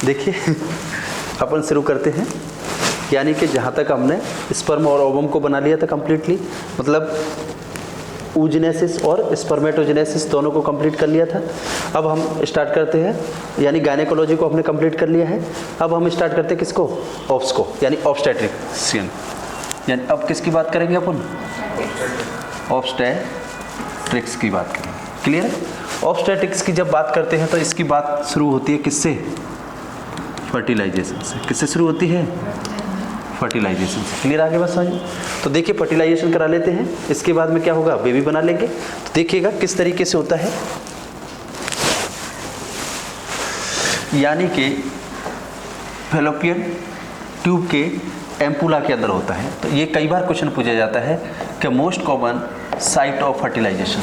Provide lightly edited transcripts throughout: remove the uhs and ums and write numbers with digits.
देखिए अपन शुरू करते हैं। यानी कि जहाँ तक हमने स्पर्म और ओवम को बना लिया था कंप्लीटली, मतलब oogenesis और स्पर्मेटोजेनेसिस दोनों को कंप्लीट कर लिया था। अब हम स्टार्ट करते हैं, यानी गायनेकोलॉजी को हमने कंप्लीट कर लिया है। अब हम स्टार्ट करते हैं किसको? ऑब्स को, यानी ऑब्स्टेट्रिक्स। यानी अब किसकी बात करेंगे अपन? ऑब्स्टेट्रिक्स की बात करेंगे। क्लियर है? ऑब्स्टेट्रिक्स की जब बात करते हैं तो इसकी बात शुरू होती है किससे? फर्टिलाइजेशन से। किससे शुरू होती है? फर्टिलाइजेशन से। क्लियर? आगे बस समझ। तो देखिए फर्टिलाइजेशन करा लेते हैं, इसके बाद में क्या होगा? बेबी बना लेंगे। तो देखिएगा किस तरीके से होता है। यानी कि फैलोपियन ट्यूब के एम्पुला के अंदर होता है। तो ये कई बार क्वेश्चन पूछा जाता है कि most common site of fertilization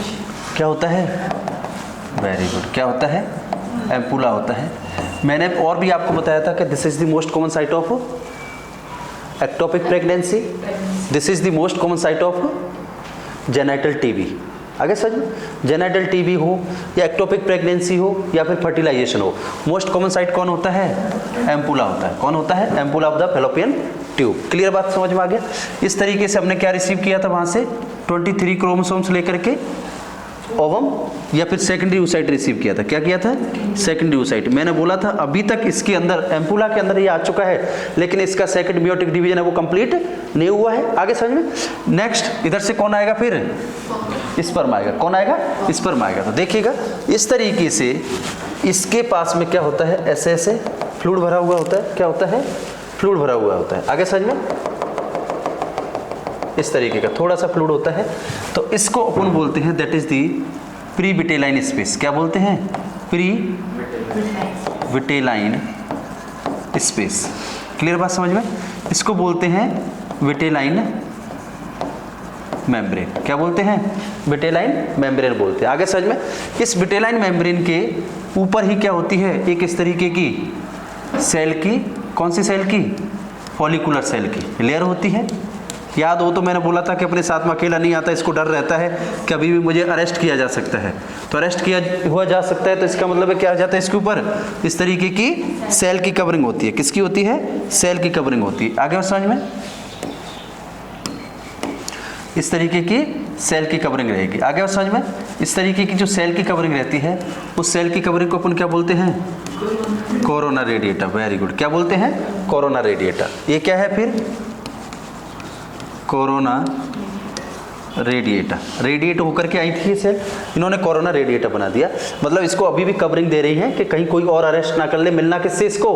क्या होता है? Very good. क्या होता है? एम्पुला होता है। मैंने और भी आपको बताया था कि this is the most common site of ectopic pregnancy, this is the most common site of genital TB. आगे सर, जेनाइटल टीबी हो या एक्टोपिक प्रेगनेंसी हो या फिर फर्टिलाइजेशन हो, मोस्ट कॉमन साइट कौन होता है? एम्पुला होता है। कौन होता है? Ampulla of the fallopian tube. Clear बात समझ में आ गया? इस तरीके से हमने क्या रिसीव किया था वहां से? 23 क्रोमोसोम्स लेकर के ओवम या फिर सेकेंडरी oocyte रिसीव किया था। क्या किया था? Secondary oocyte। मैंने बोला था अभी तक इसके अंदर एम्पुला के अंदर ये आ चुका है, लेकिन इसका सेकंड मियोटिक डिवीजन है वो कंप्लीट नहीं हुआ है। आगे समझ में? नेक्स्ट इधर से कौन आएगा? फिर स्पर्म आएगा। कौन आएगा? स्पर्म आएगा। तो देखिएगा इस तरीके से इसके पास में क्या होता है? ऐसे ऐसे फ्लूइड भरा हुआ होता है। क्या होता है? फ्लूइड भरा हुआ होता है। आगे समझ में? इस तरीके का थोड़ा सा फ्लूइड होता है। तो इसको अपन बोलते हैं that is the pre vitelline space. क्या बोलते हैं? Pre vitelline space. क्लियर बात समझ में? इसको बोलते हैं विटेलाइन मेम्ब्रेन। क्या बोलते हैं? विटेलाइन मेम्ब्रेन बोलते हैं। आगे समझ में? इस विटेलाइन मेम्ब्रेन के ऊपर ही क्या होती है? एक इस तरीके की सेल की, कौन सी सेल की? फॉलिकुलर सेल की लेयर होती है। याद हो तो मैंने बोला था कि अपने साथ में अकेला नहीं आता, इसको डर रहता है कि अभी भी मुझे अरेस्ट किया जा सकता है। तो अरेस्ट किया हुआ जा सकता है, तो इसका मतलब है क्या आ जाता है? इसके ऊपर इस तरीके की सेल की कवरिंग होती है। किसकी होती है? सेल की कवरिंग होती है। आगे समझ में? इस तरीके की सेल की कवरिंग रहेगी। आगे समझ में? इस तरीके की जो सेल की कवरिंग रहती है, उस सेल की कवरिंग को अपन क्या बोलते हैं? Corona radiata. Very good. क्या बोलते हैं? Corona radiata. ये क्या है फिर? Corona radiata. रेडिएट होकर के आई थी ये सेल, इन्होंने कोरोना रेडिएटा बना दिया। मतलब इसको अभी भी कवरिंग दे रही है कि कहीं कोई और अरेस्ट ना कर ले। मिलना किससे? इसको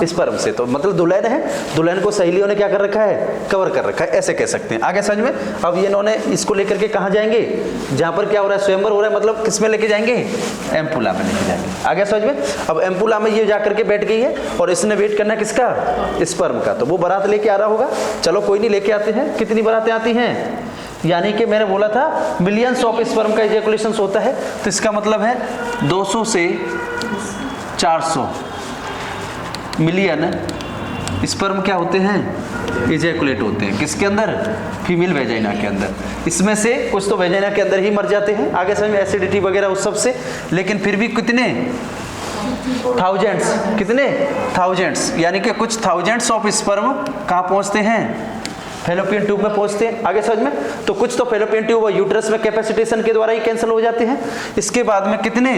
स्पर्म से। तो मतलब दुल्हन है, दुल्हन को सहेलियों ने क्या कर रखा है? कवर कर रखा है, ऐसे कह सकते हैं। आगे समझ में? अब ये इन्होंने इसको लेकर के कहाँ जाएंगे? जहाँ पर क्या हो रहा है? स्वयंवर हो रहा है। मतलब किस में लेके जाएंगे? एम्पुला में लेके जाएंगे। आगे समझ में? अब एम्पुला में ये जा करके बैठ गई है और इसने वेट करना है किसका? स्पर्म का। तो वो बारात लेके आ रहा होगा। चलो कोई नहीं, लेके आते हैं। कितनी बारातें आती हैं? यानी कि मैंने बोला था मिलियंस ऑफ स्पर्म का इजैकुलेशन होता है। तो इसका मतलब है 200 से 400 मिलियन स्पर्म क्या होते हैं? इजैकुलेट होते हैं। किसके अंदर? फीमेल वेजाइना के अंदर। इसमें से कुछ तो वेजाइना के अंदर ही मर जाते हैं। आगे समझ में? एसिडिटी वगैरह उस सब से। लेकिन फिर भी कितने? थाउजेंड्स। कितने? थाउजेंड्स। यानी कि कुछ थाउजेंड्स ऑफ स्पर्म कहाँ पहुँचते हैं? फैलोपियन ट्यूब में पहुंचते हैं। आगे समझ में? तो कुछ तो फैलोपियन ट्यूब और यूट्रस में कैपेसिटेशन के द्वारा ही कैंसिल हो जाते हैं। इसके बाद में कितने?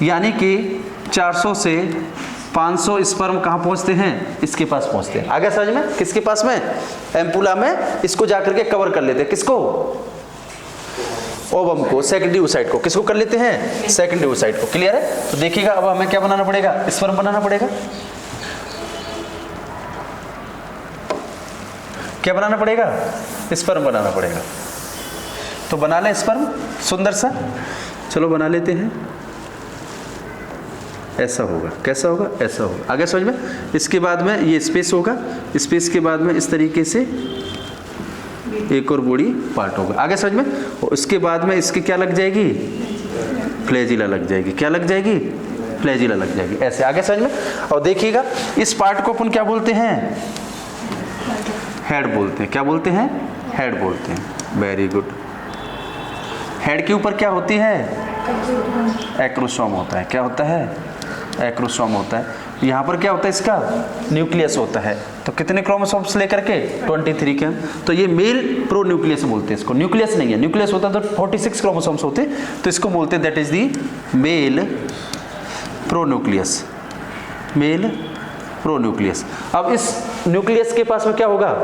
यानी कि 400 से 500 स्पर्म कहाँ पहुंचते हैं? इसके पास पहुंचते हैं। आगे समझ में? किसके पास में? एम्पुला में। इसको जाकर के कवर कर लेते हैं। किसको? ओवम को, सेकेंडरी oocyte को। किसको कर लेते हैं? सेकेंडरी oocyte को। क्लियर है? तो देखिएगा अब हमें क्या बनाना पड़ेगा? स्पर्म बनाना पड़ेगा। क्या बनाना पड़ेगा? स्पर्म बनाना पड़ेगा। तो बना लें स्पर्म सुंदर सा। चलो बना लेते हैं। ऐसा होगा। कैसा होगा? ऐसा होगा। आगे समझ में? इसके बाद में ये स्पेस होगा। स्पेस के बाद में इस तरीके से एक और बॉडी पार्ट होगा। आगे समझ में? और उसके बाद में इसकी क्या लग जाएगी? फ्लैजिला लग जाएगी। क्या लग जाएगी? फ्लैजिला लग जाएगी। ऐसे। आगे समझ में? और देखिएगा इस पार्ट को अपन क्या बोलते हैं? हेड बोलते हैं। क्या बोलते हैं? हेड बोलते हैं। Very good. हेड के ऊपर क्या होती है? एक्रोसोम होता है। क्या होता है? एक्रोसोम होता है। यहाँ पर क्या होता है इसका न्यूक्लियस होता है। तो कितने क्रोमोसोम्स लेकर के 23 के। तो ये मेल प्रो न्यूक्लियस बोलते हैं इसको, न्यूक्लियस नहीं है, न्यूक्लियस होता तो 46 क्रोमोसोम्स होते, तो इसको बोलते हैं that is the mail pro nucleus, mail pro nucleus. अब इस न्यूक्लियस के पास में क्या होगा,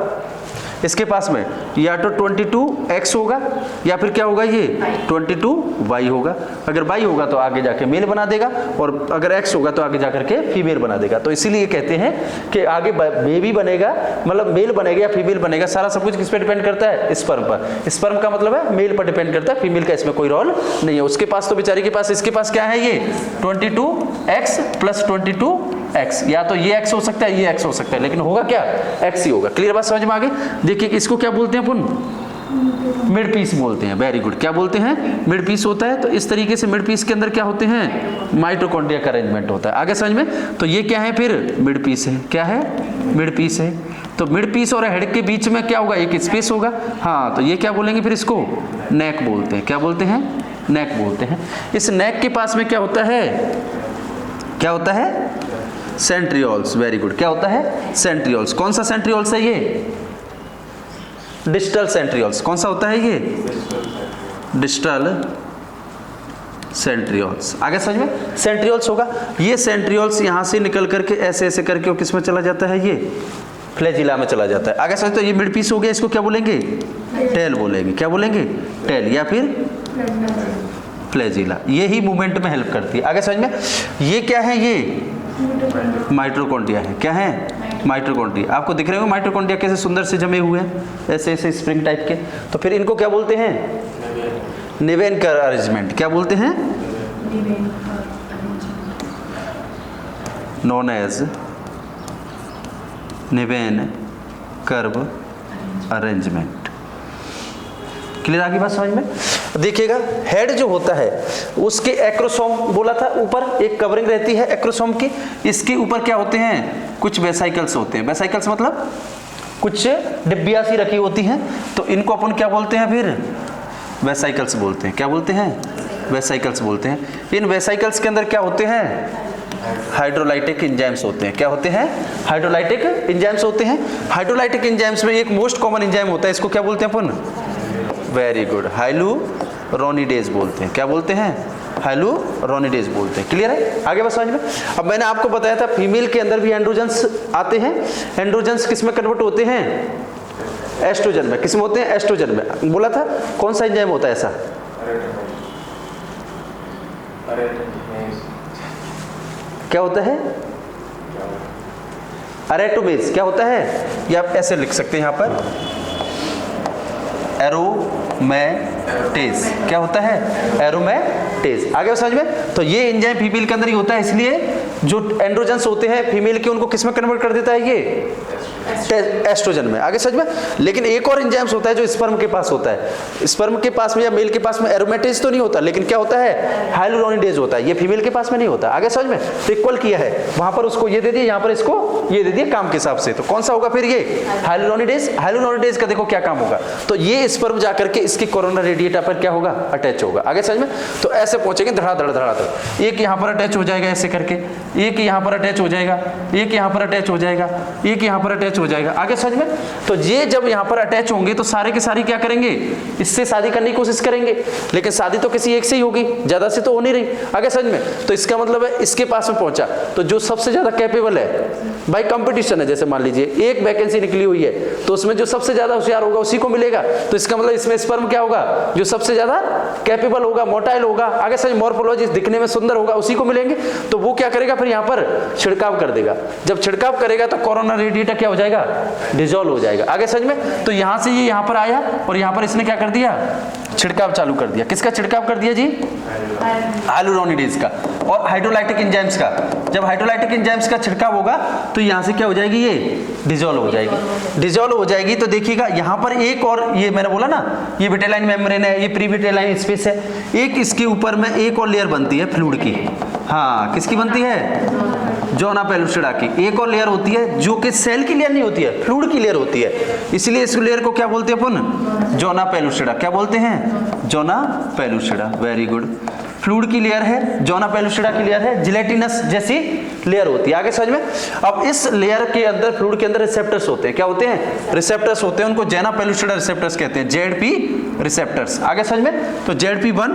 इसके पास में या तो 22X होगा या फिर क्या होगा ये 22Y होगा। अगर Y होगा तो आगे जाके मेल बना देगा, और अगर X होगा तो आगे जाकर के फीमेल बना देगा। तो इसीलिए कहते हैं कि आगे बेबी बनेगा, मतलब मेल बनेगा या फीमेल बनेगा, सारा सब कुछ किस पे डिपेंड करता है, स्पर्म पर। स्पर्म का मतलब है मेल पर डिपेंड करता है, फीमेल का इसमें कोई रोल नहीं है। उसके पास तो बेचारी के पास, इसके पास क्या है ये 22X प्लस 22X, या तो ये X हो सकता है, ये X हो सकता है, लेकिन होगा क्या X ही होगा। क्लियर बात समझ में आ गई। देखिए इसको क्या बोलते हैं अपन, मिड पीस बोलते हैं। वेरी गुड, क्या बोलते हैं, मिड पीस होता है। तो इस तरीके से मिड पीस के अंदर क्या होते हैं, माइटोकॉन्ड्रिया का अरेंजमेंट होता है। आगे समझ में। तो ये क्या है फिर, मिड पीस है। क्या है, मिड पीस है। तो मिड पीस और हेड के बीच में क्या होगा, एक स्पेस होगा। हाँ, तो ये क्या बोलेंगे फिर, इसको नेक बोलते हैं। क्या बोलते हैं, नेक बोलते हैं। इस नेक के पास में क्या होता है, क्या होता है, सेंट्रियोल्स। वेरी गुड, क्या होता है, सेंट्रियोल्स। कौन सा सेंट्रियोल्स है ये, डिस्टल सेंट्रियोल्स। कौन सा होता है ये, डिस्टल सेंट्रियोल्स। आगे समझ में, सेंट्रियोल्स होगा। ये सेंट्रियोल्स यहाँ से निकल करके ऐसे ऐसे करके किस में चला जाता है, ये फ्लैजिला में चला जाता है। आगे समझ। तो ये मिड पीस हो गया, इसको क्या बोलेंगे, टेल बोलेंगे। क्या बोलेंगे, टेल या फिर फ्लैजिला। ये ही मूवमेंट में हेल्प करती है। आगे समझ में। ये क्या है, ये माइटोकॉन्ड्रिया है। क्या है, माइटोकॉन्ड्रिया। आपको दिख रहे हो माइटोकॉन्ड्रिया कैसे सुंदर से जमे हुए हैं, ऐसे ऐसे स्प्रिंग टाइप के। तो फिर इनको क्या बोलते हैं, नेवेनकर अरेंजमेंट। क्या बोलते हैं, नोन एज नेवेनकर अरेंजमेंट। क्लियर आगे बात समझ में। देखिएगा हेड जो होता है उसके एक्रोसोम बोला था, ऊपर एक कवरिंग रहती है एक्रोसोम की। इसके ऊपर क्या होते हैं, कुछ वेसाइकल्स होते हैं। वेसाइकल्स मतलब कुछ डिब्बियाँ सी रखी होती हैं। तो इनको अपन क्या बोलते हैं फिर, वेसाइकल्स बोलते हैं। क्या बोलते हैं, वेसाइकल्स बोलते हैं। इन वेसाइकल्स के अंदर क्या होते हैं, हाइड्रोलाइटिक एंजाइम्स होते हैं। क्या होते हैं, हाइड्रोलाइटिक एंजाइम्स होते हैं। हाइड्रोलाइटिक एंजाइम्स में एक मोस्ट कॉमन एंजाइम होता है, इसको क्या बोलते हैं अपन, वेरी गुड, हाइलुरोनिडेज बोलते हैं। क्या बोलते हैं, हाइलुरोनिडेज बोलते हैं। क्लियर है, आगे बस समझ में। अब मैंने आपको बताया था फीमेल के अंदर भी एंड्रोजन्स आते हैं। एंड्रोजन्स किस में कन्वर्ट होते हैं, एस्ट्रोजन में। किस में होते हैं, एस्ट्रोजन में। बोला था कौन सा एंजाइम होता है ऐसा, क्या होता है, एरोमेटेज। क्या होता है, या आप ऐसे लिख सकते हैं यहाँ पर, एरोमेटेज। क्या होता है, एरोमेटेज। आगे समझ में। तो ये एंजाइम फीमेल के अंदर ही होता है, इसलिए जो एंड्रोजन्स होते हैं फीमेल के, उनको किस में कन्वर्ट कर देता है, ये एस्ट्रोजन में। आगे समझ में। लेकिन एक और एंजाइम्स होता है जो स्पर्म के पास होता है। स्पर्म के पास में या मेल के पास में एरोमेटेज तो नहीं होता, लेकिन क्या होता है, हाइलुरोनिडेज होता है। ये फीमेल के पास में नहीं होता। आगे समझ में। तो इक्वल किया है, वहां पर उसको ये दे दिया, यहाँ पर इसको ये दे दिया काम के हिसाब से। तो कौन सा होगा फिर, ये हाइलुरोनिडेज। हाइलुरोनिडेज का देखो क्या काम होगा, तो ये स्पर्म जाकर के इसके कोरोना रेडिएटा पर क्या होगा, अटैच होगा। आगे समझ में। तो ऐसे पहुंचेंगे धड़ाधड़ धड़ाधड़। एक यहाँ पर अटैच हो जाएगा ऐसे करके, एक यहाँ पर अटैच हो जाएगा, एक यहाँ पर अटैच हो जाएगा, एक यहाँ पर अटैच हो जाएगा। आगे समझ में। तो ये जब यहाँ पर अटैच होंगे तो सारे के सारे क्या करेंगे, इससे शादी करने की कोशिश करेंगे, लेकिन शादी तो किसी एक से ही होगी, ज्यादा से तो हो नहीं रही। आगे समझ में। तो इसका मतलब है इसके पास में पहुंचा, तो जो सबसे ज्यादा कैपेबल है, भाई कंपटीशन है, जैसे मान लीजिए एक वैकेंसी निकली हुई है, तो उसमें जो सबसे ज्यादा होशियार होगा उसी को मिलेगा। तो इसका मतलब इसमें स्पर्म क्या होगा, जो सबसे ज्यादा कैपेबल होगा, मोटाइल होगा, आगे समझ, मॉर्फोलॉजी दिखने में सुंदर होगा, उसी को मिलेंगे। तो वो क्या करेगा, फिर यहाँ पर छिड़काव कर देगा। जब छिड़काव करेगा तो कोरोना रेडिएटा क्या हो जाएगा, डिसॉल्व हो जाएगा। आगे समझ में। तो यहां से ये यहां पर आया और यहां पर इसने क्या कर दिया, छिड़काव चालू कर दिया। किसका छिड़काव कर दिया जी, हाइलुरोनिडेज का और हाइड्रोलाइटिक एंजाइम्स का। जब हाइड्रोलाइटिक एंजाइम्स का छिड़काव होगा तो यहां से क्या हो जाएगी, ये डिसॉल्व हो जाएगी। डिसॉल्व हो जाएगी तो देखिएगा यहां पर एक और, ये मैंने बोला ना, ये विटेलाइन मेम्ब्रेन है, ये प्री विटेलाइन स्पेस है। एक इसके ऊपर में एक और लेयर बनती है फ्लूइड की। हाँ, किसकी बनती है, जोना पेलुसिडा की। एक और लेयर होती है जो कि सेल की लेयर नहीं होती है, फ्लूइड की लेयर होती है, इसलिए इस लेयर को क्या बोलते हैं अपन, जोना पेलुसिडा। क्या बोलते हैं, zona pellucida. Very good. Fluid की लेयर है, जोना पेलुसिडा की लेयर है, जिलेटिनस जैसी लेयर होती है। आगे समझ में। अब इस लेयर के अंदर, फ्लूइड के अंदर रिसेप्टर्स होते हैं। क्या होते हैं? रिसेप्टर्स होते हैं। उनको जेना पेलुसिडा रिसेप्टर्स कहते हैं, ZP रिसेप्टर्स। आगे समझ में। तो ZP1,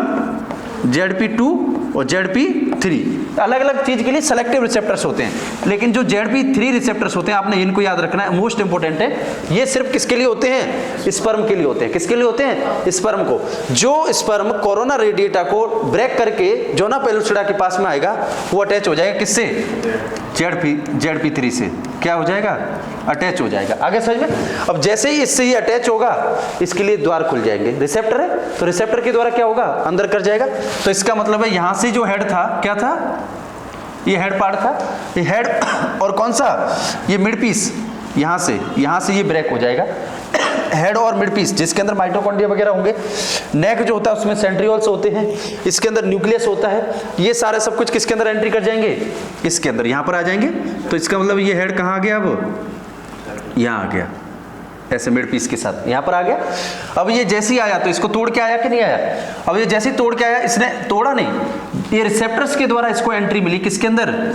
ZP2 और ZP3 अलग अलग चीज के लिए सेलेक्टिव रिसेप्टर्स होते हैं। लेकिन जो ZP3 रिसेप्टर्स होते हैं, आपने इनको याद रखना है, मोस्ट इंपोर्टेंट है। ये सिर्फ किसके लिए होते हैं? स्पर्म के लिए होते हैं। किसके लिए होते हैं? स्पर्म को। जो स्पर्म कोरोना रेडिएटा को ब्रेक करके जोना पेलुसिडा के पास में आएगा, वो अटैच हो जाएगा किससे? ZP3 से। क्या हो जाएगा? अटैच हो जाएगा। आगे समझ में। अब जैसे ही इससे ही अटैच होगा, इसके लिए द्वार खुल जाएंगे। रिसेप्टर है तो रिसेप्टर के द्वारा क्या होगा? अंदर कर जाएगा। तो इसका मतलब है यहां से जो हेड था, क्या था? ये हेड पार्ट था। ये हेड और कौन सा? ये मिड पीस। यहां से ये ब्रेक हो जाएगा। हेड और मिड पीस, जिसके अंदर माइटोकॉन्ड्रिया वगैरह होंगे। नेक जो होता है उसमें सेंट्रियोल्स होते हैं। इसके अंदर न्यूक्लियस होता है। ये सारे सब कुछ किसके अंदर एंट्री कर जाएंगे? इसके अंदर, यहां पर आ जाएंगे। तो इसका मतलब ये हेड कहां आ गया? अब यहां आ गया, ऐसे मिड पीस के साथ यहां पर आ गया। अब ये जैसे ही आया तो इसको तोड़ के आया कि नहीं आया? अब ये जैसे ही तोड़ के आया, इसने तोड़ा नहीं, ये रिसेप्टर्स के द्वारा इसको एंट्री मिली। किसके अंदर?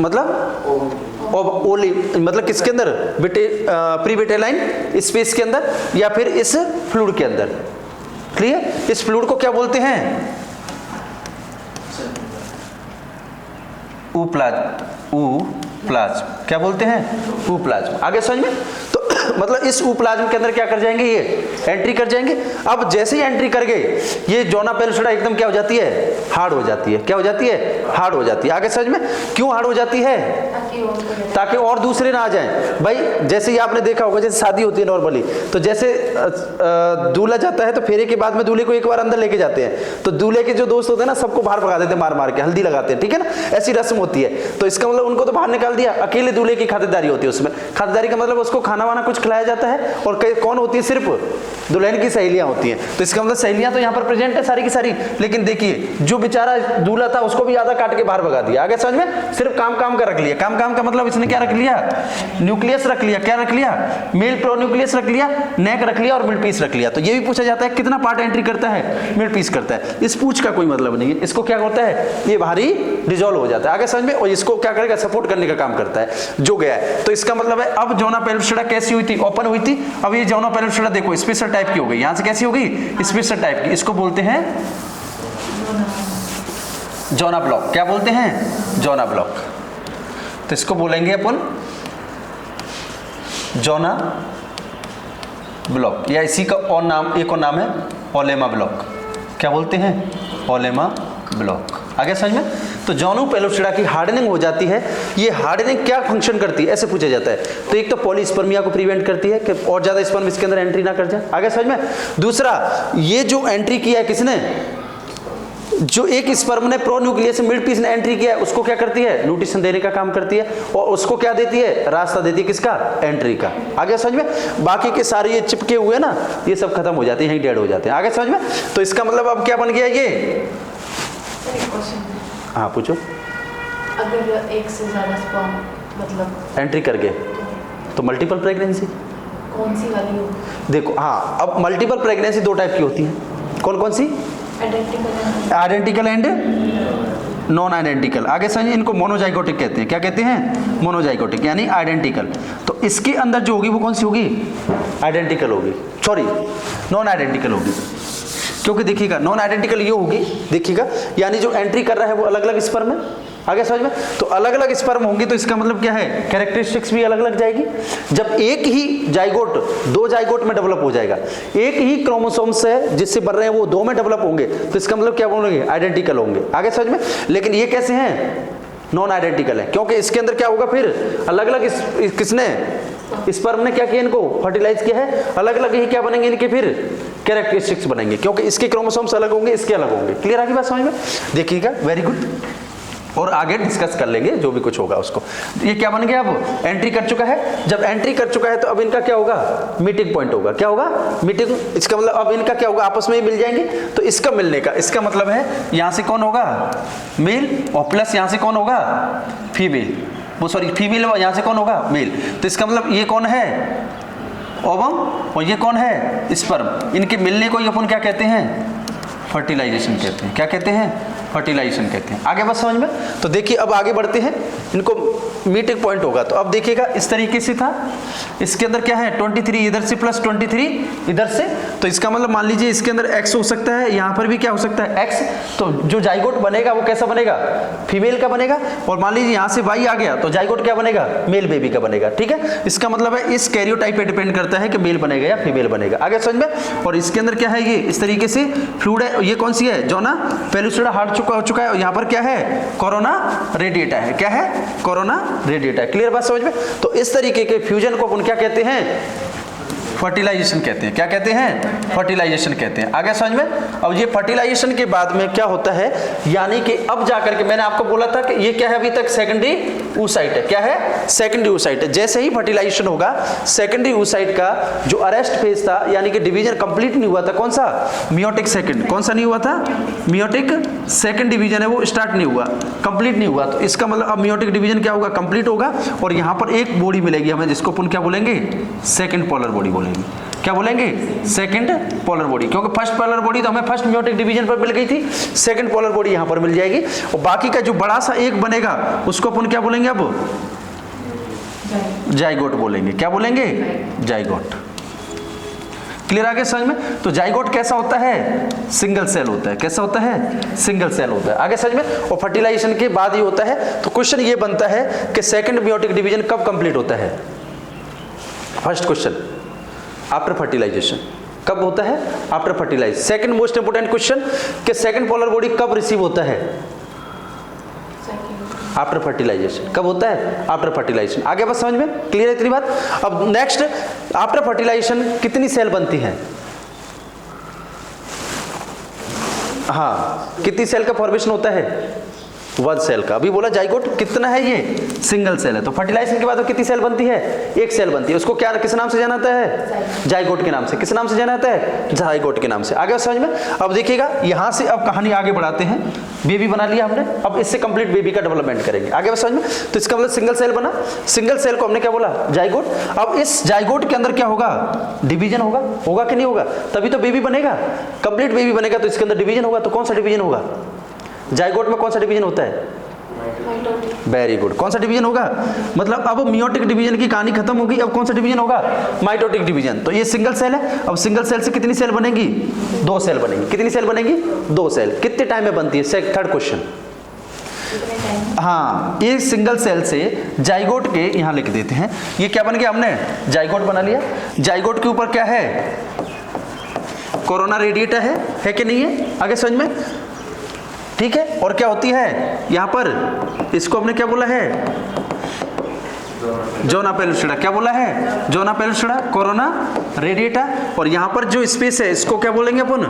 मतलब किसके अंदर? प्रीविटेलाइन स्पेस के अंदर, या फिर इस फ्लूइड के अंदर। क्लियर? इस फ्लूइड को क्या बोलते हैं? ऊप्लाज्म। क्या बोलते हैं? ऊप्लाज्म। आगे समझ में। तो मतलब इस ऊप्लाज्म के अंदर क्या कर जाएंगे? ये एंट्री कर जाएंगे। अब जैसे ही एंट्री कर गए, ये जोना पेलुसिडा एकदम क्या हो जाती है? हार्ड हो जाती है। क्या हो जाती है? हार्ड हो जाती है। आगे समझ में। क्यों हार्ड हो जाती है? ताकि और दूसरे ना आ जाएं। भाई जैसे ही आपने देखा होगा, जैसे शादी होती है नॉर्मली, तो जैसे दूल्हा जाता है तो फेरे के बाद में दूल्हे को एक बार अंदर लेके जाते हैं, तो दूल्हे के जो दोस्त होते हैं ना, सबको बाहर भगा देते हैं, मार मार के हल्दी लगाते हैं। ठीक है ना? ऐसी रस्म होती है। तो इसका मतलब उनको तो बाहर निकाल दिया, अकेले दूल्हे की खातिरदारी होती है उसमें। खातिरदारी का मतलब उसको खाना वाना कुछ खिलाया जाता है। और कौन होती है? सिर्फ दुल्हन की सहेलियां होती हैं। तो इसका मतलब सहेलियां तो यहाँ पर प्रेजेंट है सारी की सारी। लेकिन देखिए, जो बेचारा दूल्हा था उसको भी आधा काट के बाहर भगा दिया। आगे समझ में। सिर्फ काम का रख लिया। काम का मतलब इसने क्या रख लिया? न्यूक्लियस रख लिया। क्या रख लिया? मेल प्रोन्यूक्लियस रख लिया, नेक रख लिया और मिड पीस रख लिया। तो ये भी पूछा जाता है कितना पार्ट एंट्री करता है? मिड पीस करता है। इस पूछ का कोई मतलब नहीं है। इसको क्या होता है? ये भारी डिजोल्व हो जाता है। आगे समझ में। और इसको क्या करेगा? सपोर्ट करने का काम करता है जो गया है। तो इसका मतलब है, अब जोना पेलुसिडा कैसी हुई थी? ओपन हुई थी। अब ये जोना पेलुसिडा देखो स्पेसर टाइप की हो गई। यहां से कैसी हो गई? स्पेसर टाइप की। इसको बोलते हैं जोना ब्लॉक। क्या बोलते हैं? जोना ब्लॉक। तो इसको बोलेंगे अपन जोना ब्लॉक, या इसी का और नाम, एक और नाम है ओलेमा ब्लॉक। क्या बोलते हैं? ओलेमा ब्लॉक। आगे समझ में। तो जोना पेलुसिडा की हार्डनिंग हो जाती है। ये हार्डनिंग क्या फंक्शन करती है, ऐसे पूछा जाता है। तो एक तो पॉलीस्पर्मिया को प्रिवेंट करती है कि और ज्यादा स्पर्म इसके अंदर एंट्री ना कर जाए। आगे समझ में। दूसरा, ये जो एंट्री किया है किसने? जो एक स्पर्म ने प्रोन्यूक्लियस मिड पीस ने एंट्री किया है, उसको क्या करती है? न्यूट्रिशन देने का काम करती है। और उसको क्या देती है? रास्ता देती है किसका? एंट्री का। आगे समझ में। बाकी के सारे ये चिपके हुए ना, ये सब खत्म हो जाते हैं, यहीं डेड हो जाते हैं। आगे समझ में। तो इसका मतलब अब क्या बन गया ये? हाँ पूछो। अगर एक से ज्यादा स्पर्म मतलब एंट्री कर गए तो मल्टीपल प्रेगनेंसी कौन सी वाली हो? देखो, हाँ, अब मल्टीपल प्रेगनेंसी दो टाइप की होती है। कौन कौन सी? Identical and non identical. आगे समझिए, इनको मोनोजाइगोटिक कहते हैं। क्या कहते हैं? मोनोजाइगोटिक, यानी आइडेंटिकल। तो इसके अंदर जो होगी वो कौन सी होगी? आइडेंटिकल होगी, सॉरी नॉन आइडेंटिकल होगी। क्योंकि देखिएगा, नॉन आइडेंटिकल ये होगी, देखिएगा, यानी जो एंट्री कर रहा है वो अलग अलग स्पर्म है। आगे समझ में। तो अलग अलग स्पर्म होंगी, तो इसका मतलब क्या है? कैरेक्टरिस्टिक्स भी अलग अलग जाएगी। जब एक ही जाइगोट दो जाइगोट में डेवलप हो जाएगा, एक ही क्रोमोसोम से जिससे बन रहे हैं वो दो में डेवलप होंगे, तो इसका मतलब क्या बोलेंगे? आइडेंटिकल होंगे। आगे समझ में। लेकिन ये कैसे हैं? नॉन आइडेंटिकल है, क्योंकि इसके अंदर क्या होगा? फिर अलग अलग किसने? स्पर्म ने क्या किया? इनको फर्टिलाइज किया है। अलग अलग ही क्या बनेंगे इनके? फिर कैरेक्टरिस्टिक्स बनेंगे, क्योंकि इसके क्रोमोसोम्स अलग होंगे, इसके अलग होंगे। क्लियर आ गई बात समझ में? देखिएगा, वेरी गुड। और आगे डिस्कस कर लेंगे जो भी कुछ होगा उसको। ये क्या बन गया? अब एंट्री कर चुका है। जब एंट्री कर चुका है तो अब इनका क्या होगा? मीटिंग पॉइंट होगा। क्या होगा? मीटिंग। इसका मतलब अब इनका क्या होगा? आपस में ही मिल जाएंगे। तो इसका मिलने का इसका मतलब है, यहां से कौन होगा? मेल, और प्लस यहां से कौन होगा? फीमेल। वो सॉरी फीमेल, यहां से कौन होगा? मेल। तो इसका मतलब ये कौन है? ओवम, और ये कौन है? स्पर्म। इनके मिलने को अपन क्या कहते हैं? फर्टिलाइजेशन कहते हैं। क्या कहते हैं? फर्टिलाइजेशन कहते हैं। आगे बस समझ में। तो देखिए अब आगे बढ़ते हैं, इनको मीटिंग पॉइंट होगा। तो अब देखिएगा इस तरीके से था, इसके अंदर क्या है 23 इधर से प्लस 23 इधर से, तो इसका मतलब मान लीजिए इसके अंदर x हो सकता है, यहाँ पर भी क्या हो सकता है x। तो जो जाइगोट बनेगा वो कैसा बनेगा, फीमेल का बनेगा। और मान लीजिए यहाँ से y आ गया तो जाइगोट क्या बनेगा, मेल बेबी का बनेगा। ठीक है, इसका मतलब है इस कैरियोटाइप पे डिपेंड करता है कि मेल बनेगा या फीमेल बनेगा। आगे समझ में। और इसके अंदर क्या है, ये इस तरीके से फ्लूइड है, ये कौन सी है, जोना पेलुसिडा हार्ड हो चुका है, और यहाँ पर क्या है, कोरोना रेडिएटा है। क्या है, कोरोना रेडिएटा है। क्लियर बात समझ में। तो इस तरीके के फ्यूजन को अपन क्या कहते हैं, फर्टिलाइजेशन कहते हैं। क्या कहते हैं, फर्टिलाइजेशन कहते हैं। आगे समझ में। अब ये फर्टिलाइजेशन के बाद में क्या होता है, यानी कि अब जाकर के मैंने आपको बोला था कि ये क्या है, अभी तक सेकेंडरी oocyte है। क्या है, सेकेंडरी oocyte है। जैसे ही फर्टिलाइजेशन होगा, सेकेंडरी oocyte का जो अरेस्ट फेज था, यानी कि डिवीजन कंप्लीट नहीं हुआ था, कौन सा, मियोटिक सेकंड। कौन सा नहीं हुआ था, मियोटिक सेकंड डिवीजन है वो स्टार्ट नहीं हुआ, कंप्लीट नहीं हुआ। तो इसका मतलब अब मियोटिक डिवीजन क्या होगा, कंप्लीट होगा। और यहाँ पर एक बॉडी मिलेगी हमें, जिसको अपन क्या बोलेंगे, सेकंड पोलर बॉडी बोलेंगे। क्या बोलेंगे, सेकंड पोलर बॉडी। क्योंकि फर्स्ट पोलर बॉडी तो हमें फर्स्ट मियोटिक डिवीजन पर मिल गई थी, सेकंड पोलर बॉडी यहां पर मिल जाएगी। और बाकी का जो बड़ा सा एक बनेगा उसको अपन क्या बोलेंगे, अब जाइगोट बोलेंगे। क्या बोलेंगे, जाइगोट। क्लियर आगे समझ में। तो जाइगोट कैसा होता है, सिंगल सेल होता है। कैसा होता है, सिंगल सेल होता है। आगे समझ में। और फर्टिलाइजेशन के बाद ही होता है। तो क्वेश्चन ये बनता है कि सेकंड मियोटिक डिवीजन कब कंप्लीट होता है, फर्स्ट क्वेश्चन आफ्टर फर्टिलाइजेशन कब होता है, after fertilization. Second most important question कि सेकंड पोलर बॉडी कब रिसीव होता है, आफ्टर फर्टिलाइजेशन। कब होता है, आफ्टर फर्टिलाइजेशन। आगे बस समझ में, क्लियर है इतनी बात। अब नेक्स्ट, आफ्टर फर्टिलाइजेशन कितनी सेल बनती है, हाँ कितनी सेल का फॉर्मेशन होता है, 1 सेल का। अभी बोला जाइगोट कितना है, ये सिंगल सेल है। तो फर्टिलाइजेशन के बाद कितनी सेल बनती है, 1 सेल बनती है। उसको क्या, किस नाम से जाना जाता है, जाइगोट के नाम से। किस नाम से जाना जाता है, जाइगोट के नाम से। आगे समझ में। अब देखिएगा यहां से अब कहानी आगे बढ़ाते हैं। बेबी बना लिया हमने, अब इससे कंप्लीट बेबी का डेवलपमेंट करेंगे। आगे समझ में। तो इसका मतलब सिंगल सेल बना, सिंगल सेल को हमने क्या बोला, जाइगोट। अब इस जाइगोट के अंदर क्या होगा, डिवीजन होगा। होगा कि नहीं होगा, तभी तो बेबी बनेगा, कंप्लीट बेबी बनेगा। तो इसके अंदर डिवीजन होगा। तो कौन सा डिवीजन होगा, जाइगोट में कौन सा डिवीजन होता है, वेरी गुड। कौन सा डिवीजन होगा, मतलब अब मियोटिक डिवीजन की कहानी खत्म होगी। अब कौन सा डिवीजन होगा, माइटोटिक डिवीजन। तो ये सिंगल सेल है। अब सिंगल सेल से कितनी सेल बनेगी, 2 सेल बनेगी। कितनी सेल बनेगी, 2 सेल। कितने टाइम में बनती है, थर्ड क्वेश्चन। हाँ, ये सिंगल सेल से जाइगोट के यहां लिख देते हैं। ये क्या बन गया, हमने जाइगोट बना लिया। जाइगोट के ऊपर क्या है, कोरोना रेडिएटा है कि नहीं है, आगे समझ में। ठीक है, और क्या होती है यहां पर, इसको हमने क्या बोला है, जोना पेलुसिडा। क्या बोला है, जोना पेलुसिडा, कोरोना रेडिएटा। और यहां पर जो स्पेस है इसको क्या बोलेंगे अपन,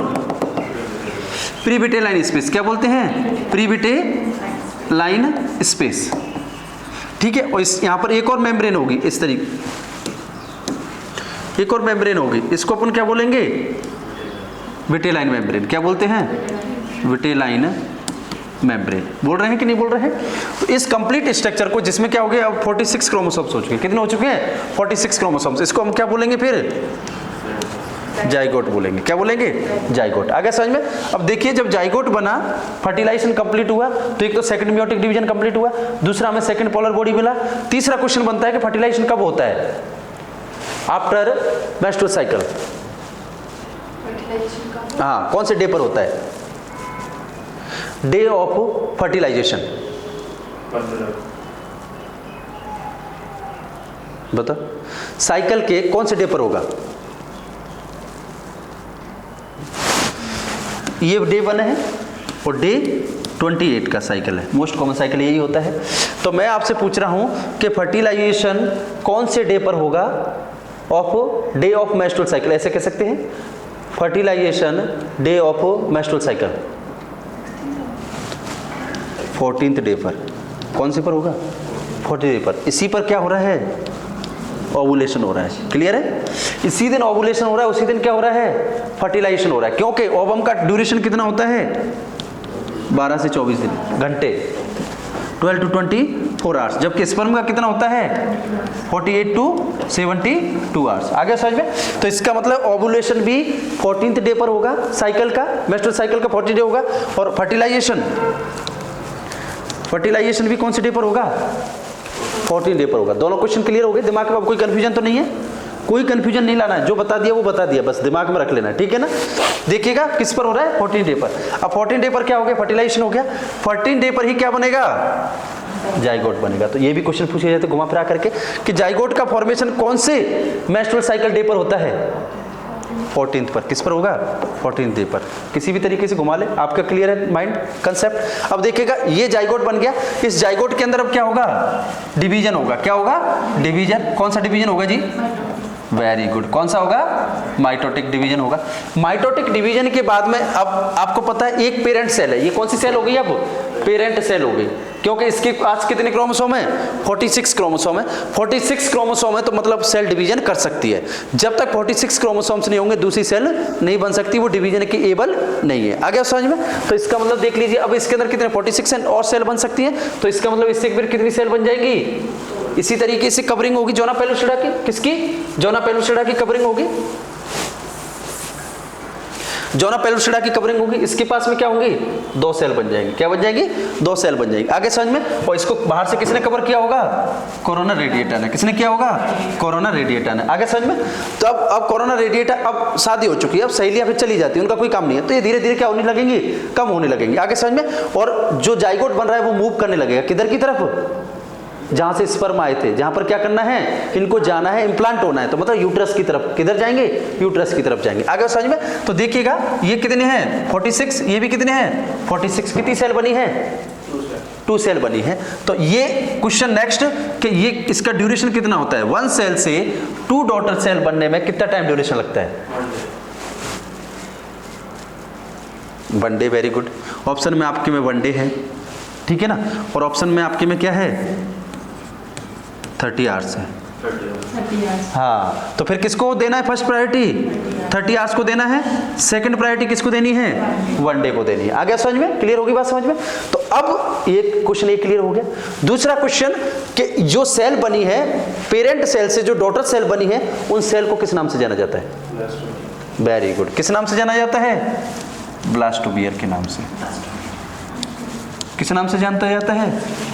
प्रीविटेलाइन स्पेस। क्या बोलते हैं, प्रीविटेलाइन स्पेस। ठीक है, और इस यहां पर एक और मेम्ब्रेन होगी इस तरीके, एक और मेम्ब्रेन होगी, इसको अपन क्या बोलेंगे, विटेलाइन मेम्ब्रेन। क्या बोलते हैं, विटेलाइन मेम्ब्रेन। बोल रहे हैं कि नहीं बोल रहे हैं। तो इस कंप्लीट स्ट्रक्चर को, जिसमें क्या हो गया, अब 46 क्रोमोसोम्स हो चुके हैं। कितने हो चुके हैं, 46 क्रोमोसोम्स। इसको हम क्या बोलेंगे फिर, जाइगोट बोलेंगे। क्या बोलेंगे, जाइगोट। आगे समझ में। अब देखिए जब जाइगोट बना, फर्टिलाइजेशन कंप्लीट हुआ, तो एक तो सेकंड मियोटिक डिवीजन कंप्लीट हुआ, दूसरा हमें सेकंड पोलर बॉडी मिला। तीसरा क्वेश्चन बनता है कि फर्टिलाइजेशन कब होता है, आफ्टर मेंस्ट्रुअल साइकिल। हाँ, कौन से डे पर होता है, डे ऑफ फर्टिलाइजेशन। बता, साइकिल के कौन से डे पर होगा, ये डे 1 है और डे 28 का साइकिल है। मोस्ट कॉमन साइकिल यही होता है। तो मैं आपसे पूछ रहा हूं कि फर्टिलाइजेशन कौन से डे पर होगा, of day of menstrual cycle. ऐसे कह सकते हैं, fertilization day of menstrual cycle 14th day पर। कौन से पर होगा, 40 डे पर। इसी पर क्या हो रहा है, ओवुलेशन हो रहा है। क्लियर है, इसी दिन ओवुलेशन हो रहा है, उसी दिन क्या हो रहा है, फर्टिलाइजेशन हो रहा है। क्योंकि ओवम का ड्यूरेशन कितना होता है, 12 से 24 दिन घंटे, 12 to 24 आवर्स। जबकि स्पर्म का कितना होता है, 48 to 72 आवर्स। आगे समझ में? तो इसका मतलब ओवुलेशन भी 14th डे पर होगा साइकिल का, मेंस्ट्रुअल साइकिल का 40 डे होगा, और फर्टिलाइजेशन भी कौन से डे पर होगा? 14 डे पर होगा। दोनों क्वेश्चन क्लियर हो गए? दिमाग में अब कोई कंफ्यूजन तो नहीं है? कोई कंफ्यूजन नहीं लाना है, जो बता दिया वो बता दिया, बस दिमाग में रख लेना, ठीक है ना? देखिएगा किस पर हो रहा है? 14 डे पर। अब 14 डे पर क्या हो गया? फर्टिलाइजेशन हो गया। 14 डे पर ही क्या बनेगा? जाइगोट बनेगा। तो ये भी क्वेश्चन पूछे जाते घुमा फिरा करके कि जाइगोट का फॉर्मेशन कौन से मेंस्ट्रुअल साइकिल डे पर होता है? 14th पर। किस पर होगा? 14th डे पर। किसी भी तरीके से घुमा ले, आपका क्लियर है माइंड कंसेप्ट? अब देखिएगा ये जाइगोट बन गया, इस जाइगोट के अंदर अब क्या होगा? डिवीजन होगा। क्या होगा? डिवीजन। कौन सा डिवीजन होगा जी? Very good. कौन सा होगा? माइटोटिक डिवीजन होगा। माइटोटिक डिवीजन के बाद में अब आपको पता है एक पेरेंट सेल है, ये कौन सी सेल हो गई? अब पेरेंट सेल हो गई, क्योंकि इसके पास कितने क्रोमोसोम है? 46 क्रोमोसोम है। 46 क्रोमोसोम है तो मतलब सेल डिवीजन कर सकती है। जब तक 46 क्रोमोसोम्स नहीं होंगे दूसरी सेल नहीं बन सकती, वो डिवीजन के एबल नहीं है। आगे समझ में? तो इसका मतलब देख लीजिए, अब इसके अंदर कितने 46 और सेल बन सकती है, तो इसका मतलब इससे फिर कितनी सेल बन जाएगी? इसी तरीके से कवरिंग होगी जोना पेलुसिडा की। किसकी? जोना पेलुसिडा की कवरिंग होगी। जोना पेलुसिडा की कवरिंग होगी। इसके पास में क्या होंगी? 2 सेल बन जाएंगी। क्या बन जाएंगी? 2 सेल बन जाएंगी। आगे समझ में? और इसको बाहर से किसने कवर किया होगा? कोरोना रेडिएटा ने। किसने किया होगा? कोरोना रेडिएटा ने। आगे समझ में? तो अब कोरोना रेडिएटा, अब शादी हो चुकी है, अब सहेलियां फिर चली जाती है, उनका कोई काम नहीं है, तो ये धीरे धीरे क्या होने लगेंगी? कम होने लगेंगी। आगे समझ में? और जो जाइगोट बन रहा है वो मूव करने लगेगा किधर की तरफ? जहां से स्पर्म आए थे, जहां पर क्या करना है? इनको जाना है, इम्प्लांट होना है, तो मतलब यूट्रस की तरफ। किधर जाएंगे? यूट्रस की तरफ जाएंगे। आगे समझ में? तो देखिएगा ये कितने हैं? 46। ये भी कितने हैं? 46। कितनी सेल बनी है? 2 सेल बनी है। तो ये क्वेश्चन नेक्स्ट कि ये इसका ड्यूरेशन कितना होता है? 1 सेल से 2 डॉटर सेल बनने में कितना टाइम ड्यूरेशन लगता है? 1 डे। Very good. ऑप्शन में आपके में 1 डे है, ठीक है ना? और ऑप्शन में आपके में क्या है? 30 आवर्स है। 30 आवर्स। हाँ, तो फिर किसको देना है फर्स्ट प्रायोरिटी? 30 आवर्स को देना है। सेकंड प्रायोरिटी किसको देनी है? 1 डे को देनी है। आ गया समझ में? क्लियर होगी बात समझ में? तो अब एक क्वेश्चन एक क्लियर हो गया। दूसरा क्वेश्चन कि जो सेल बनी है पेरेंट सेल से, जो डॉटर सेल बनी है, उन सेल को किस नाम से जाना जाता है? Very good. किस नाम से जाना जाता है? ब्लास्टोबियर के नाम से। किस नाम से जानता जाता है?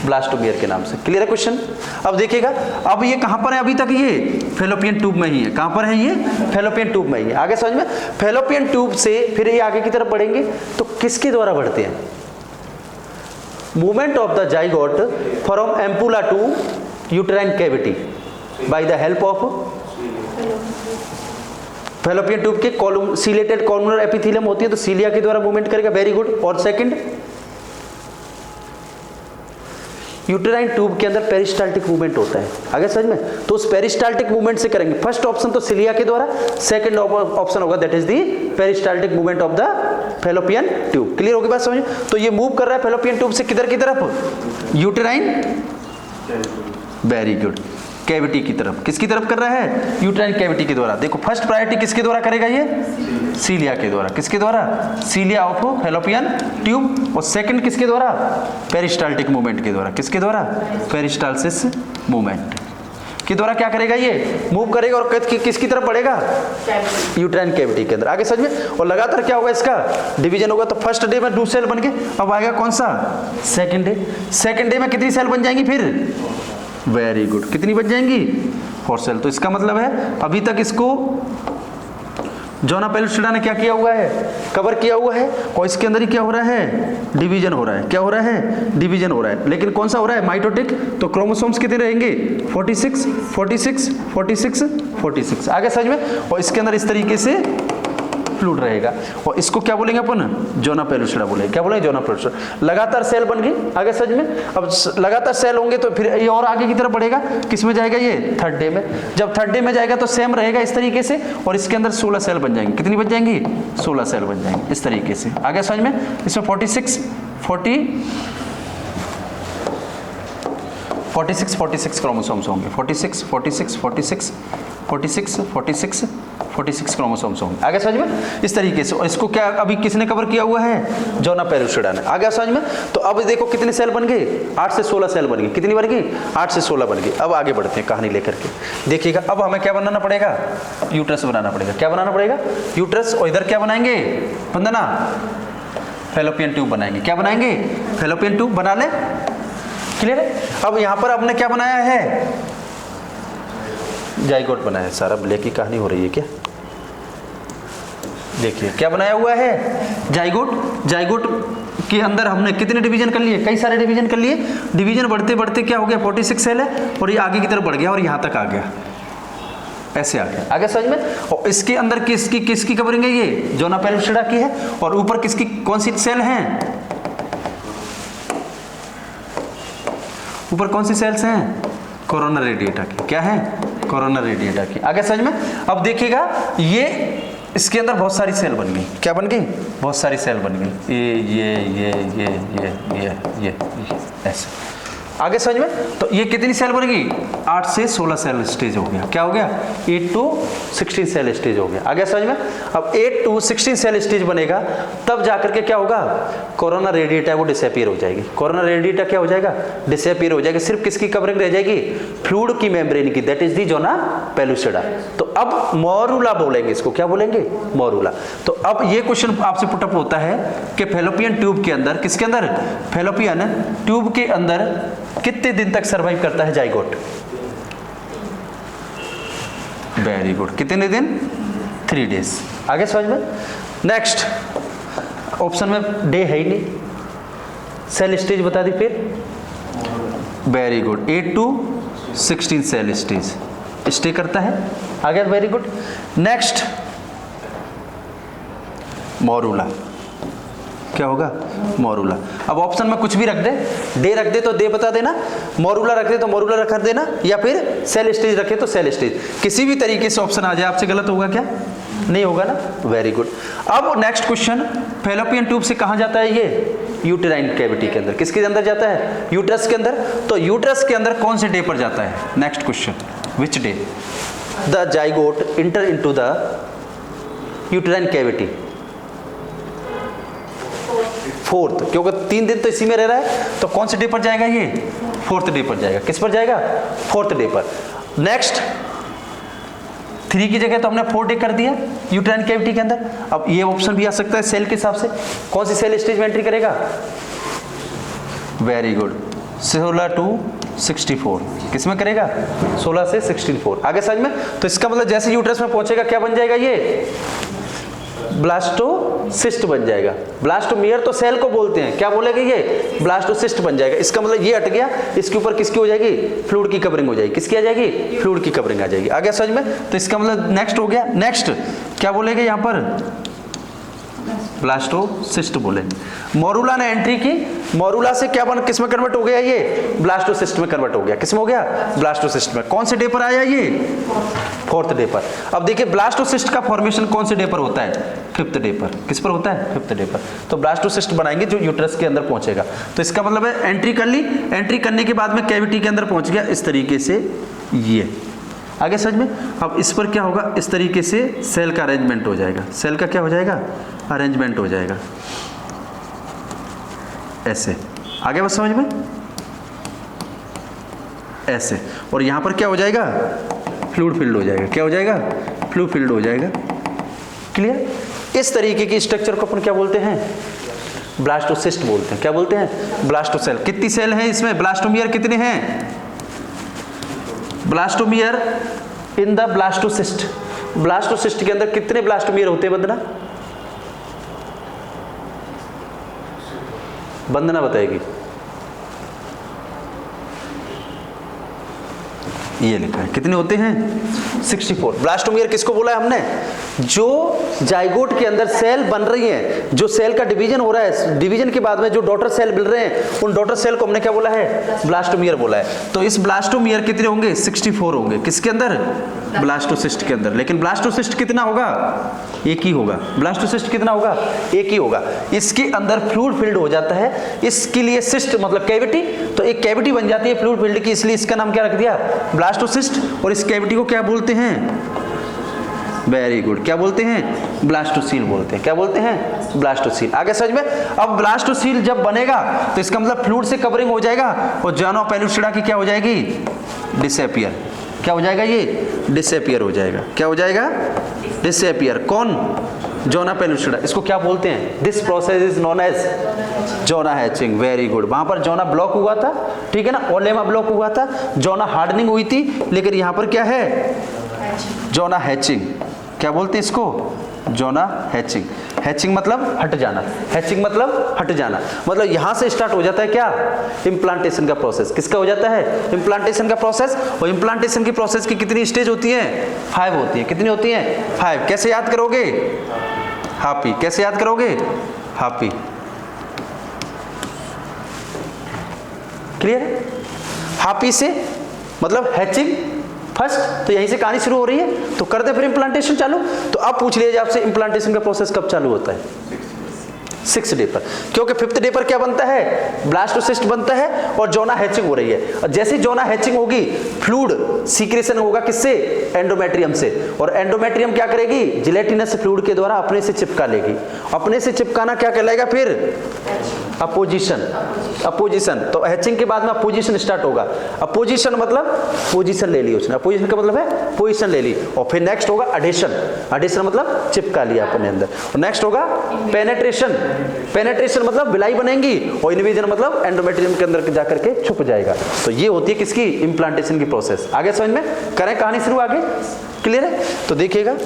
ब्लास्टोबियर के नाम से। क्लियर है क्वेश्चन? अब देखिएगा, अब ये कहां पर है? अभी तक ये फैलोपियन ट्यूब में ही है। कहां पर है ये? फैलोपियन ट्यूब में ही है। आगे समझ में? फैलोपियन ट्यूब से फिर ये आगे की तरफ बढ़ेंगे तो किसके द्वारा बढ़ते हैं? Movement of the zygote from ampulla to uterine cavity by the help of fallopian tube के कॉलम, सीलेटेड कॉलमुलर एपिथेलियम होती है, तो सीलिया के द्वारा मूवमेंट करेगा। Very good. और सेकंड, यूटेराइन ट्यूब के अंदर पेरिस्टाल्टिक मूवमेंट होता है। आगे समझ में? तो उस पेरिस्टाल्टिक मूवमेंट से करेंगे। फर्स्ट ऑप्शन तो सिलिया के द्वारा, सेकंड ऑप्शन होगा that is the peristaltic movement of the fallopian tube. Clear होगी बात समझ? तो ये मूव कर रहा है फैलोपियन ट्यूब से किधर की तरफ? यूटेराइन। Very good. कैविटी की तरफ। किसकी तरफ कर रहा है? यूटेराइन कैविटी के द्वारा। देखो फर्स्ट प्रायोरिटी किसके द्वारा करेगा ये? सीलिया के द्वारा। किसके द्वारा? सीलिया ऑफ फैलोपियन ट्यूब। और सेकंड किसके द्वारा? पेरिस्टाल्टिक मूवमेंट के द्वारा। किसके द्वारा? पेरिस्टाल्सिस मूवमेंट के द्वारा क्या करेगा? ये मूव करेगा और किसकी तरफ बढ़ेगा? यूटेराइन कैविटी के अंदर। आगे समझ में? और लगातार क्या होगा? इसका डिवीजन होगा। तो फर्स्ट डे में 2 सेल बन गए। अब आएगा कौन सा? Second day. सेकंड डे में कितनी सेल बन जाएंगी फिर? Very good. कितनी बन जाएंगी? 4 सेल। तो इसका मतलब है अभी तक इसको जोना पेलुसिडा ने क्या किया हुआ है? कवर किया हुआ है। और इसके अंदर ही क्या हो रहा है? डिवीजन हो रहा है। क्या हो रहा है? डिवीजन हो रहा है। लेकिन कौन सा हो रहा है? माइटोटिक। तो क्रोमोसोम्स कितने रहेंगे? 46 46 46 46। आगे समझ में? और इसके अंदर इस तरीके से फ्लूइड रहेगा। और इसको क्या बोलेंगे अपन? जोना पेलुसिडा बोलेंगे। क्या बोलेंगे? Zona pellucida. लगातार सेल बन गई। आगे समझ में? अब लगातार सेल होंगे तो फिर ये और आगे की तरफ बढ़ेगा। किस में जाएगा ये? 3rd डे में। जब 3rd डे में जाएगा तो सेम रहेगा इस तरीके से, और इसके अंदर 16 सेल बन जाएंगे। कितनी बन जाएंगी? 16 सेल बन जाएंगे इस तरीके से। आगे समझ में? इसमें 46 46 क्रोमोसोम्स होंगे। 46 46 46 46 क्रोमोसोम्स होंगे। आगे समझ में इस तरीके से। और इसको क्या अभी किसने कवर किया हुआ है? जोना पेलुसिडा ने। आगे समझ में। तो अब देखो कितने सेल बन गए? 8 से 16 सेल बन गए। कितनी बन गई? 8 से 16 बन गई। अब आगे बढ़ते हैं कहानी लेकर के। देखिएगा अब हमें क्या बनाना पड़ेगा? यूट्रस बनाना पड़ेगा। क्या बनाना पड़ेगा? यूट्रस। और इधर क्या बनाएंगे वंदना? फैलोपियन ट्यूब बनाएंगे। क्या बनाएंगे? फैलोपियन ट्यूब बना ले। क्लियर है? अब यहां पर आपने क्या बनाया है? जाइगोट बनाया है। सारा ब्लैक की कहानी हो रही है क्या? देखिए क्या बनाया हुआ है? जाइगोट। जाइगोट के अंदर हमने कितने डिवीजन कर लिए? कई सारे डिवीजन कर लिए। डिवीजन बढ़ते बढ़ते क्या हो गया? 46 सेल है और ये आगे की तरफ बढ़ गया और यहां तक आ गया। ऐसे आ गया। आगे समझ में। और इसके अंदर किसकी कवरिंग है? ये जोना पेलुसिडा की है। और ऊपर किसकी कौन सी सेल हैं? ऊपर कौन सी सेल्स हैं? कोरोना रेडिएटा की। क्या है? कोरोना रेडिएटा की। आगे समझ में। अब देखिएगा ये इसके अंदर बहुत सारी सेल बन गई। क्या बन गई? बहुत सारी सेल बन गई। ये ऐसे। आगे समझ में। तो ये कितनी सेल बन गई? 8 से 16 सेल स्टेज हो गया। क्या हो गया? 8 to 16 सेल स्टेज हो गया। आगे समझ में। अब 8 to 16 सेल स्टेज बनेगा तब जाकर के क्या होगा? कोरोना रेडिएटा वो डिसअपीयर हो जाएगी। कोरोना रेडिएटा क्या हो जाएगा? डिसअपीयर हो जाएगी। सिर्फ किसकी कवरिंग रह जाएगी? फ्लूइड की मेम्ब्रेन की। That is the zona pellucida. तो अब मोरूला बोलेंगे इसको। क्या बोलेंगे? मोरूला। तो अब ये क्वेश्चन आपसे पुटअप होता है कि फैलोपियन ट्यूब के अंदर, किसके अंदर? फैलोपियन ट्यूब के अंदर कितने दिन तक सरवाइव करता है जाइगोट? Very good. कितने दिन? 3 days। आगे समझ में। नेक्स्ट ऑप्शन में डे है ही नहीं। सेल स्टेज बता दी फिर। Very good. 8 to 16 cell stage stay करता है। आगे वेरी गुड। Next morula. क्या होगा? मोरूला। अब ऑप्शन में कुछ भी रख दे। डे रख दे तो डे बता देना, मोरूला रख दे तो मोरूला रख देना, या फिर सेल स्टेज रखे तो सेल स्टेज। किसी भी तरीके से ऑप्शन आ जाए आपसे गलत होगा क्या? नहीं होगा ना। Very good. अब नेक्स्ट क्वेश्चन, फैलोपियन ट्यूब से कहां जाता है ये? यूटेराइन कैविटी के अंदर। किसके अंदर जाता है? यूट्रस के अंदर। तो यूट्रस के अंदर कौन से डे पर जाता है? Next question, which day the zygote inter into the uterine cavity? 4th, क्योंकि 3 दिन तो इसी में रह रहा है, तो कौन से डे पर जाएगा ये? 4th डे पर जाएगा। किस पर जाएगा? 4th डे पर। नेक्स्ट 3 की जगह तो हमने 4 डे कर दिया यूटेराइन कैविटी के अंदर। अब ये ऑप्शन भी आ सकता है सेल के हिसाब से। कौन सी सेल स्टेज में एंट्री करेगा? Very good. 16 to 64। किस में करेगा? 16 से 64। आगे समझ में। तो इसका मतलब जैसे यूट्रस में पहुंचेगा क्या बन जाएगा ये? ब्लास्टोसिस्ट बन जाएगा। ब्लास्टोमियर तो सेल को बोलते हैं। क्या बोलेगा ये? ब्लास्टोसिस्ट बन जाएगा। इसका मतलब ये हट गया। इसके ऊपर किसकी हो जाएगी? फ्लूइड की कवरिंग हो जाएगी। किसकी आ जाएगी? फ्लूइड की कवरिंग आ जाएगी। आ गया समझ में। तो इसका मतलब नेक्स्ट हो गया। नेक्स्ट क्या बोलेंगे यहाँ पर? ब्लास्टोसिस्ट बोलेंगे। मोरूला ने एंट्री की। मोरूला से क्या बन किस में कन्वर्ट हो गया ये? ब्लास्टोसिस्ट में कन्वर्ट हो गया। किस में हो गया? ब्लास्टोसिस्ट में। कौन से डे पर आया ये? 4th डे पर। अब देखिए ब्लास्टोसिस्ट का फॉर्मेशन कौन से डे पर होता है? 5th डे पर। किस पर होता है? 5th डे पर। तो ब्लास्टोसिस्ट बनाएंगे जो यूट्रस के अंदर पहुंचेगा। तो इसका मतलब है एंट्री कर ली। एंट्री करने के बाद में कैविटी के अंदर पहुंच गया इस तरीके से ये। आगे समझ में। अब इस पर क्या होगा? इस तरीके से सेल का अरेंजमेंट हो जाएगा। सेल का क्या हो जाएगा? अरेंजमेंट हो जाएगा ऐसे। आगे बस समझ में। ऐसे। और यहां पर क्या हो जाएगा? फ्लूइड फील्ड हो जाएगा। क्या हो जाएगा? फ्लूइड फील्ड हो जाएगा। क्लियर? इस तरीके की स्ट्रक्चर को अपन क्या बोलते हैं? ब्लास्टोसिस्ट बोलते हैं। क्या बोलते हैं? ब्लास्टोसेल। कितनी सेल हैं इसमें? ब्लास्टोमियर कितने हैं? Blastomere in the blastocyst. Blastocyst के अंदर कितने ब्लास्टोमियर होते हैं वंदना? वंदना बताएगी। ये लिखा है। कितने होते हैं? 64। ब्लास्टोमियर किसको बोला है हमने? जो जाइगोट के अंदर सेल बन रही है, जो सेल का डिवीजन हो रहा है, डिवीजन के बाद में जो डॉटर सेल मिल रहे हैं, उन डॉटर सेल को हमने क्या बोला है? ब्लास्टोमियर बोला है। तो इस ब्लास्टोमियर कितने होंगे? 64 होंगे। किसके अंदर? ब्लास्टोसिस्ट के अंदर। लेकिन ब्लास्टोसिस्ट कितना होगा? एक ही होगा। ब्लास्टोसिस्ट कितना होगा? एक ही होगा। इसके अंदर फ्लूइड फील्ड हो जाता है। इसके लिए सिस्ट मतलब कैविटी, तो एक कैविटी बन जाती है फ्लूइड फील्ड की, इसलिए इसका नाम क्या रख दिया? ब्लास्टोसिस्ट, और इस कैविटी को क्या बोलते हैं? वेरी गुड, क्या बोलते हैं? ब्लास्टोसील बोलते हैं। क्या बोलते हैं? ब्लास्टोसील। आगे समझ में? अब ब्लास्टोसील जब बनेगा तो इसका मतलब फ्लूइड से कवरिंग हो जाएगा और ज़ोना पेलुसिडा की क्या हो जाएगी? डिसअपियर। क्या हो जाएगा? ये डिसअपियर हो जाएगा। क्या हो जाएगा? डिसअपियर। कौन? Zona pellucida. इसको क्या बोलते हैं? This process is known as zona hatching. Very good. वहां पर ज़ोना ब्लॉक हुआ था, ठीक है ना, ओलेमा ब्लॉक हुआ था, ज़ोना हार्डनिंग हुई थी, लेकिन यहां पर क्या है? Zona hatching. क्या बोलते हैं इसको? Zona hatching. हैचिंग मतलब हट जाना, हैचिंग मतलब हट जाना, मतलब यहां से स्टार्ट हो जाता है क्या? इम्प्लांटेशन का प्रोसेस। किसका हो जाता है? इम्प्लांटेशन का प्रोसेस। और इम्प्लांटेशन की प्रोसेस की कितनी स्टेज होती है? 5 होती है। कितनी होती है? 5। कैसे याद करोगे? हापी। कैसे याद करोगे? हापी। क्लियर है? हापी से मतलब हैचिंग फर्स्ट, तो यहीं से कहानी शुरू हो रही है, तो कर दे फिर इम्प्लांटेशन चालू। तो अब पूछ लीजिए आपसे, इम्प्लांटेशन का प्रोसेस कब चालू होता है? 6th डे पर, क्योंकि 5th डे पर क्या बनता है? ब्लास्टोसिस्ट बनता है और ज़ोना हैचिंग हो रही है। और जैसे ज़ोना हैचिंग होगी, फ्लूइड सीक्रेशन होगा किससे? एंडोमेट्रियम से। और एंडोमेट्रियम क्या करेगी? जिलेटिनस फ्लूइड के द्वारा अपने से चिपका लेगी। अपने से चिपकाना क्या कहलाएगा फिर? अपोजिशन। अपोजिशन। तो हैचिंग के बाद में अपोजिशन स्टार्ट होगा। अपोजिशन मतलब पोजीशन ले ली उसने। अपोजिशन का मतलब है पोजीशन ले ली। और फिर नेक्स्ट होगा एडिशन। एडिशन मतलब चिपका लिया अपने अंदर। और नेक्स्ट होगा पेनेट्रेशन। पेनेट्रेशन मतलब विलाई बनेंगी, और इन्वेजन मतलब एंडोमेट्रियम के अंदर जाकर के छुप जाएगा। तो ये होती है किसकी? इम्प्लांटेशन की प्रोसेस। आगे समझ में? करें कहानी शुरू आगे? क्लियर है? तो देखिएगा,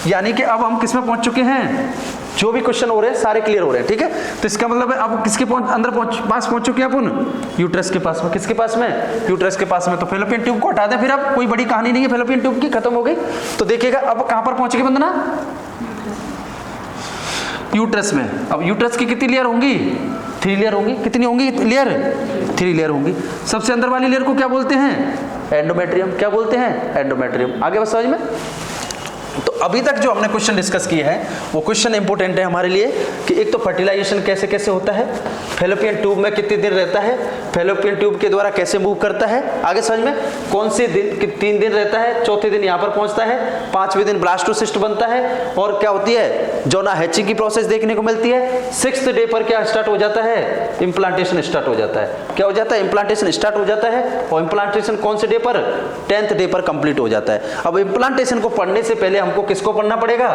यानी कि अब हम किस में पहुंच चुके हैं? जो भी क्वेश्चन हो रहे हैं सारे क्लियर हो रहे हैं, ठीक है। तो इसका मतलब है अब किसके पास पहुंच चुके हैं अपन? यूट्रस के पास में। किसके पास में? यूट्रस के पास में। तो फेलोपियन ट्यूब को हटा दें फिर। अब कोई बड़ी कहानी नहीं है फेलोपियन ट्यूब की, खत्म हो गई। तो देखिएगा अब कहां पर पहुंच गए बंदना? यूट्रस में। अब यूट्रस की कितनी लेयर होंगी? 3 लेयर होंगी। कितनी होंगी लेयर? 3 लेयर होंगी। सबसे अंदर वाली लेयर को क्या बोलते हैं? एंडोमेट्रियम। क्या बोलते हैं? एंडोमेट्रियम। आगे बस समझ में? तो अभी तक जो हमने क्वेश्चन डिस्कस किए हैं वो क्वेश्चन इंपॉर्टेंट है हमारे लिए कि एक तो फर्टिलाइजेशन कैसे कैसे होता है, फेलोपियन ट्यूब में कितने दिन रहता है, फेलोपियन ट्यूब के द्वारा कैसे मूव करता है, आगे समझ में, कौन से दिन 3 दिन रहता है, चौथे दिन यहाँ पर पहुँचता है, 5वें दिन ब्लास्टोसिस्ट बनता है, और क्या होती है? ज़ोना हैचिंग की प्रोसेस देखने को मिलती है। 6th डे पर क्या स्टार्ट हो जाता है? इम्प्लांटेशन स्टार्ट हो जाता है। क्या हो जाता है? इम्प्लांटेशन स्टार्ट हो जाता है। और इम्प्लांटेशन कौन से डे पर? 10th डे पर कंप्लीट हो जाता है। अब इम्प्लांटेशन को पढ़ने से पहले हमको किसको पढ़ना पड़ेगा?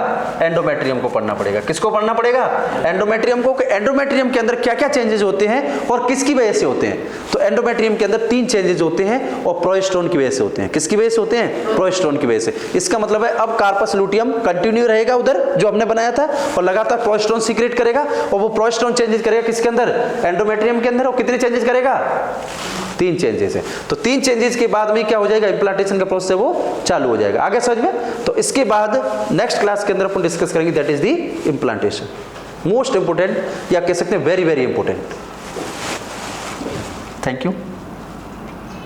एंडोमेट्रियम को पढ़ना पड़ेगा। किसको पढ़ना पड़ेगा? एंडोमेट्रियम को। एंडोमेट्रियम के अंदर क्या क्या चेंजेस होते हैं और किसकी वजह से होते हैं? तो एंडोमेट्रियम के अंदर 3 चेंजेस होते हैं और प्रोजेस्टेरोन की वजह से होते हैं। किसकी वजह से होते हैं? प्रोजेस्टेरोन की वजह से। इसका मतलब है अब कार्पस लुटियम कंटिन्यू रहेगा उधर जो हमने बनाया था और लगातार प्रोजेस्टेरोन सीक्रेट करेगा, और वो प्रोजेस्टेरोन चेंजेस करेगा किसके अंदर? एंडोमेट्रियम के अंदर। और कितने चेंजेस करेगा? 3 चेंजेस है। तो 3 चेंजेस के बाद में क्या हो जाएगा? इम्प्लांटेशन का प्रोसेस है वो चालू हो जाएगा। आगे समझ में? तो इसके बाद नेक्स्ट क्लास के अंदर अपन डिस्कस करेंगे, that is the implantation. Most important, या कह सकते हैं very very important. Thank you.